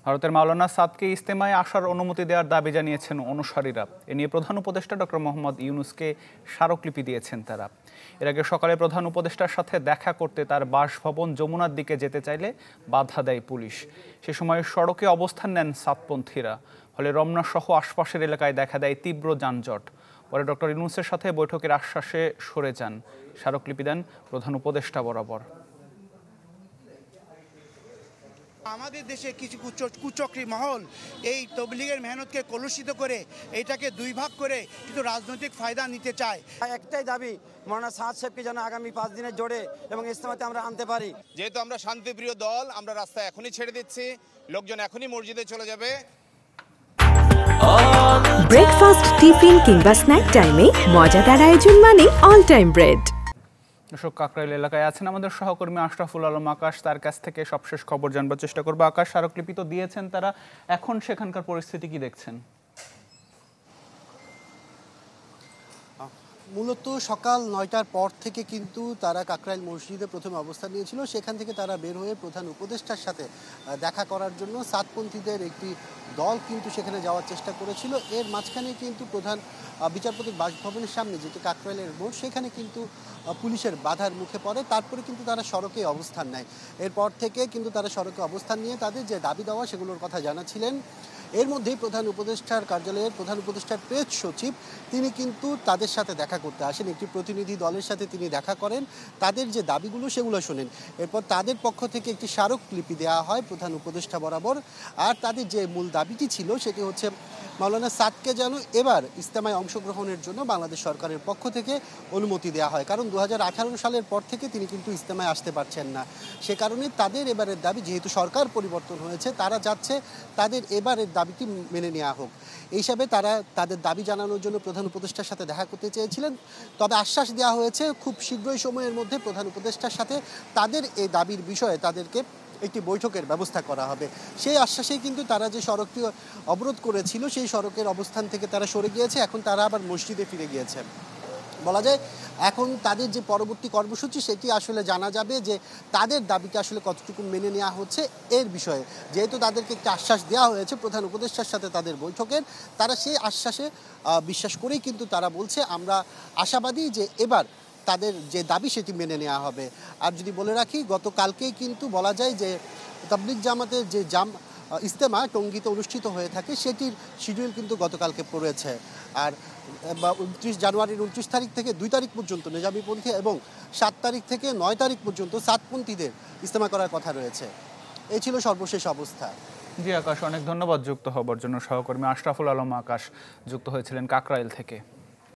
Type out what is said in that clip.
ভারতের মাওলানা সাদকে ইজতেমায় আসার অনুমতি দেওয়ার দাবি জানিয়েছেন অনুসারীরা। এ নিয়ে প্রধান উপদেষ্টা ডক্টর মোহাম্মদ ইউনূসকে স্মারকলিপি দিয়েছেন তারা। এর আগে সকালে প্রধান উপদেষ্টার সাথে দেখা করতে তার বাসভবন যমুনার দিকে যেতে চাইলে বাধা দেয় পুলিশ। সে সময় সড়কে অবস্থান নেন সাদপন্থীরা, ফলে রমনা সহ আশপাশের এলাকায় দেখা দেয় তীব্র যানজট। পরে ডক্টর ইউনূসের সাথে বৈঠকের আশ্বাসে সরে যান। স্মারকলিপি দেন প্রধান উপদেষ্টা বরাবর। আমাদের দেশে কিছু কুচক্রী মহল এই তবলিগের মেহনতকে কলুষিত করে এটাকে দুই ভাগ করে কিন্তু রাজনৈতিক ফায়দা নিতে চায়। একটাই দাবি, মাওলানা সাদ সাহেবকে যেন আগামী 5 দিনের জোরে এবং ইজতেমাতে আমরা আনতে পারি। যেহেতু আমরা শান্তিপ্রিয় দল, আমরা রাস্তা এখনই ছেড়ে দিচ্ছি, লোকজন এখনই মসজিদে চলে যাবে। ব্রেকফাস্ট, টিফিন কিংবা স্ন্যাক টাইমে মজাদার আয়োজন মানে অল টাইম ব্রেড। দর্শক, কাকরাইল এলাকায় আছেন আমাদের সহকর্মী আশরাফুল আলম আকাশ। তার কাছ থেকে সবশেষ খবর জানবার চেষ্টা করবো। আকাশ, স্মারকলিপি তো দিয়েছেন তারা, এখন সেখানকার পরিস্থিতি কি দেখছেন? মূলত সকাল 9টার পর থেকে কিন্তু তারা কাকরাইল মসজিদে প্রথমে অবস্থান নিয়েছিল। সেখান থেকে তারা বের হয়ে প্রধান উপদেষ্টার সাথে দেখা করার জন্য সাদপন্থীদের একটি দল কিন্তু সেখানে যাওয়ার চেষ্টা করেছিল। এর মাঝখানে কিন্তু প্রধান বিচারপতির বাসভবনের সামনে, যেটি কাকরাইলের মোড়, সেখানে কিন্তু পুলিশের বাধার মুখে পড়ে। তারপরে কিন্তু তারা সড়কে অবস্থান নেয়। এরপর থেকে কিন্তু তারা সড়কে অবস্থান নিয়ে তাদের যে দাবি দেওয়া সেগুলোর কথা জানাচ্ছিলেন। এর মধ্যেই প্রধান উপদেষ্টার কার্যালয়ের প্রধান উপদেষ্টার প্রেস সচিব তিনি কিন্তু তাদের সাথে দেখা করতে আসেন। একটি প্রতিনিধি দলের সাথে তিনি দেখা করেন, তাদের যে দাবিগুলো সেগুলো শোনেন। এরপর তাদের পক্ষ থেকে একটি স্মারকলিপি দেওয়া হয় প্রধান উপদেষ্টা বরাবর। আর তাদের যে মূল দাবিটি ছিল সেটি হচ্ছে মাওলানা সাদকে যেন এবার ইজতেমায় অংশগ্রহণের জন্য বাংলাদেশ সরকারের পক্ষ থেকে অনুমতি দেওয়া হয়। কারণ 2018 সালের পর থেকে তিনি কিন্তু ইজতেমায় আসতে পারছেন না। সে কারণে তাদের এবারের দাবি, যেহেতু সরকার পরিবর্তন হয়েছে, তারা যাচ্ছে তাদের এবারের দাবিটি মেনে নেওয়া হোক। এই হিসাবে তারা তাদের দাবি জানানোর জন্য প্রধান উপদেষ্টার সাথে দেখা করতে চেয়েছিলেন। তবে আশ্বাস দেওয়া হয়েছে খুব শীঘ্রই সময়ের মধ্যে প্রধান উপদেষ্টার সাথে তাদের এই দাবির বিষয়ে তাদেরকে একটি বৈঠকের ব্যবস্থা করা হবে। সেই আশ্বাসেই কিন্তু তারা যে সড়কটি অবরোধ করেছিল সেই সড়কের অবস্থান থেকে তারা সরে গিয়েছে। এখন তারা আবার মসজিদে ফিরে গিয়েছে। বলা যায় এখন তাদের যে পরবর্তী কর্মসূচি সেটি আসলে জানা যাবে যে তাদের দাবিকে আসলে কতটুকু মেনে নেওয়া হচ্ছে এর বিষয়ে। যেহেতু তাদেরকে একটি আশ্বাস দেওয়া হয়েছে প্রধান উপদেষ্টার সাথে তাদের বৈঠকের, তারা সেই আশ্বাসে বিশ্বাস করেই কিন্তু তারা বলছে আমরা আশাবাদী যে এবার তাদের যে দাবি সেটি মেনে নেওয়া হবে। আর যদি বলে রাখি, গতকালকেই কিন্তু বলা যায় যে তাবলিগ জামাতের যে ইজতেমা টঙ্গীতে অনুষ্ঠিত হয়ে থাকে সেটির শিডিউল কিন্তু গতকালকে পড়েছে। আর 29 জানুয়ারির 29 তারিখ থেকে 2 তারিখ পর্যন্ত নিজামীপন্থী এবং 7 তারিখ থেকে 9 তারিখ পর্যন্ত সাদপন্থীদের ইজতেমা করার কথা রয়েছে। এই ছিল সর্বশেষ অবস্থা। জি আকাশ, অনেক ধন্যবাদ যুক্ত হবার জন্য। সহকর্মী আশরাফুল আলম আকাশ যুক্ত হয়েছিলেন কাকরাইল থেকে।